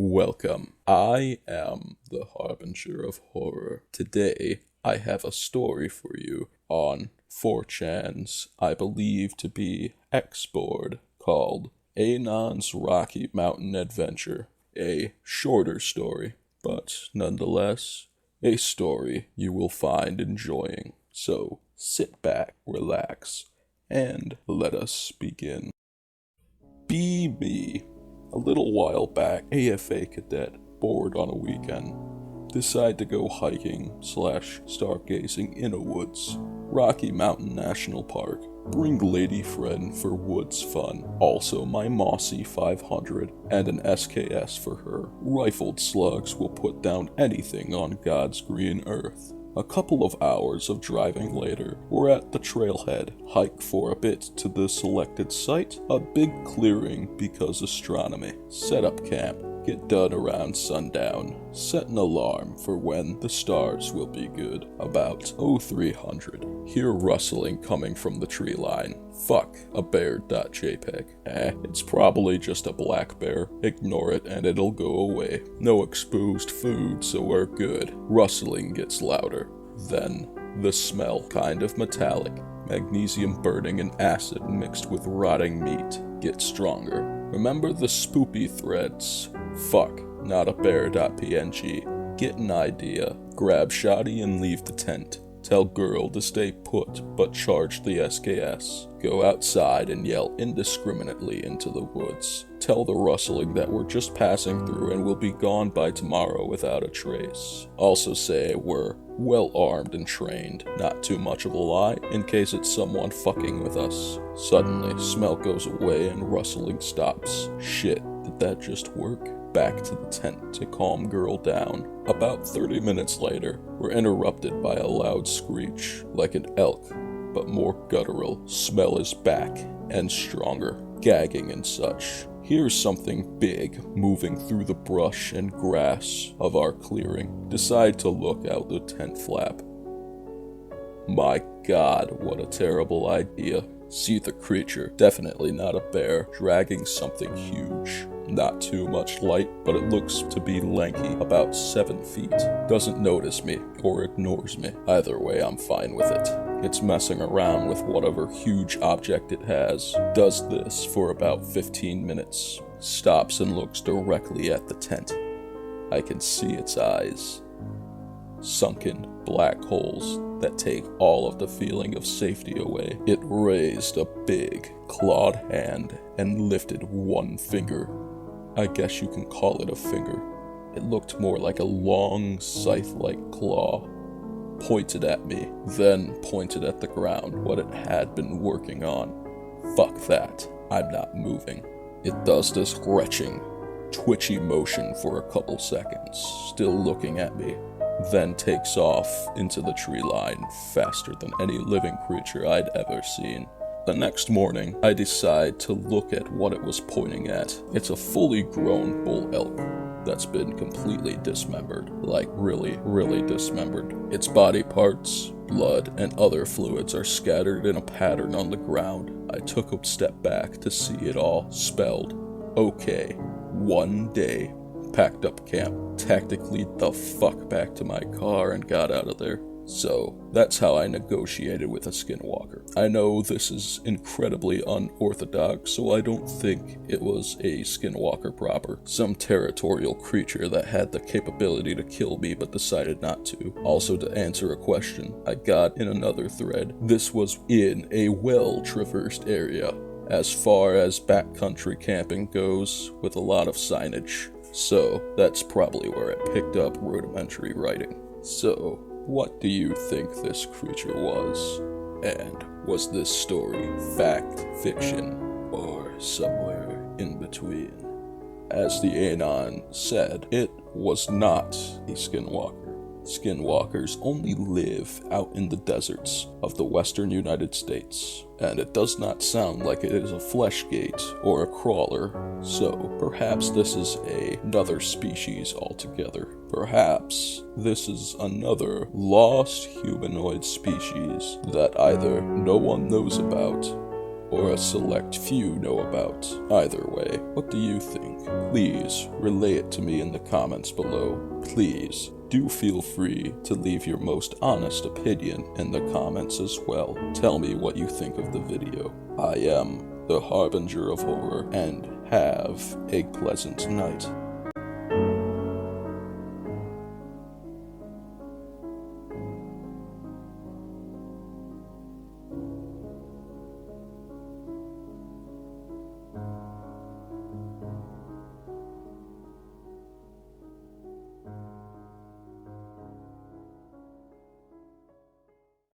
Welcome. I am the Harbinger of Horror. Today, I have a story for you on 4chan's, I believe to be X-board, called Anon's Rocky Mountain Adventure. A shorter story, but nonetheless, a story you will find enjoying. So, sit back, relax, and let us begin. Be me. A little while back, AFA cadet, bored on a weekend, decide to go hiking / stargazing in a woods. Rocky Mountain National Park. Bring lady friend for woods fun. Also my Mossy 500 and an SKS for her. Rifled slugs will put down anything on God's green earth. A couple of hours of driving later, we're at the trailhead, hike for a bit to the selected site, a big clearing because astronomy. Set up camp, get done around sundown, set an alarm for when the stars will be good, about 0300. Hear rustling coming from the tree line. Fuck, a bear.jpg. It's probably just a black bear. Ignore it and it'll go away. No exposed food, so we're good. Rustling gets louder. Then, the smell, kind of metallic. Magnesium burning and acid mixed with rotting meat, gets stronger. Remember the spoopy threads? Fuck, not a bear.png. Get an idea. Grab shoddy and leave the tent. Tell girl to stay put, but charge the SKS. Go outside and yell indiscriminately into the woods. Tell the rustling that we're just passing through and we'll be gone by tomorrow without a trace. Also say we're well armed and trained, not too much of a lie, in case it's someone fucking with us. Suddenly, smell goes away and rustling stops. Shit, did that just work? Back to the tent to calm girl down. About 30 minutes later, we're interrupted by a loud screech, like an elk, but more guttural. Smell is back, and stronger, gagging and such. Here's something big moving through the brush and grass of our clearing. Decide to look out the tent flap. My God, what a terrible idea. See the creature, definitely not a bear, dragging something huge. Not too much light, but it looks to be lanky, about 7 feet. Doesn't notice me, or ignores me. Either way, I'm fine with it. It's messing around with whatever huge object it has. Does this for about 15 minutes. Stops and looks directly at the tent. I can see its eyes. Sunken black holes that take all of the feeling of safety away. It raised a big, clawed hand and lifted one finger. I guess you can call it a finger. It looked more like a long, scythe-like claw. Pointed at me, then pointed at the ground, what it had been working on. Fuck that. I'm not moving. It does this retching, twitchy motion for a couple seconds, still looking at me. Then takes off into the tree line faster than any living creature I'd ever seen. The next morning, I decide to look at what it was pointing at. It's a fully grown bull elk that's been completely dismembered, like really dismembered. Its body parts, blood, and other fluids are scattered in a pattern on the ground. I took a step back to see it all, spelled, okay, one day. Packed up camp, tactically the fuck back to my car and got out of there. So, that's how I negotiated with a skinwalker. I know this is incredibly unorthodox, so I don't think it was a skinwalker proper. Some territorial creature that had the capability to kill me but decided not to. Also, to answer a question I got in another thread, this was in a well-traversed area, as far as backcountry camping goes, with a lot of signage. So, that's probably where it picked up rudimentary writing. So, what do you think this creature was? And was this story fact, fiction, or somewhere in between? As the Anon said, it was not a skinwalker. Skinwalkers only live out in the deserts of the western United States, and it does not sound like it is a fleshgate or a crawler, so perhaps this is another species altogether. Perhaps this is another lost humanoid species that either no one knows about or a select few know about. Either way, what do you think? Please relay it to me in the comments below. Please do feel free to leave your most honest opinion in the comments as well. Tell me what you think of the video. I am the Harbinger of Horror, and have a pleasant night.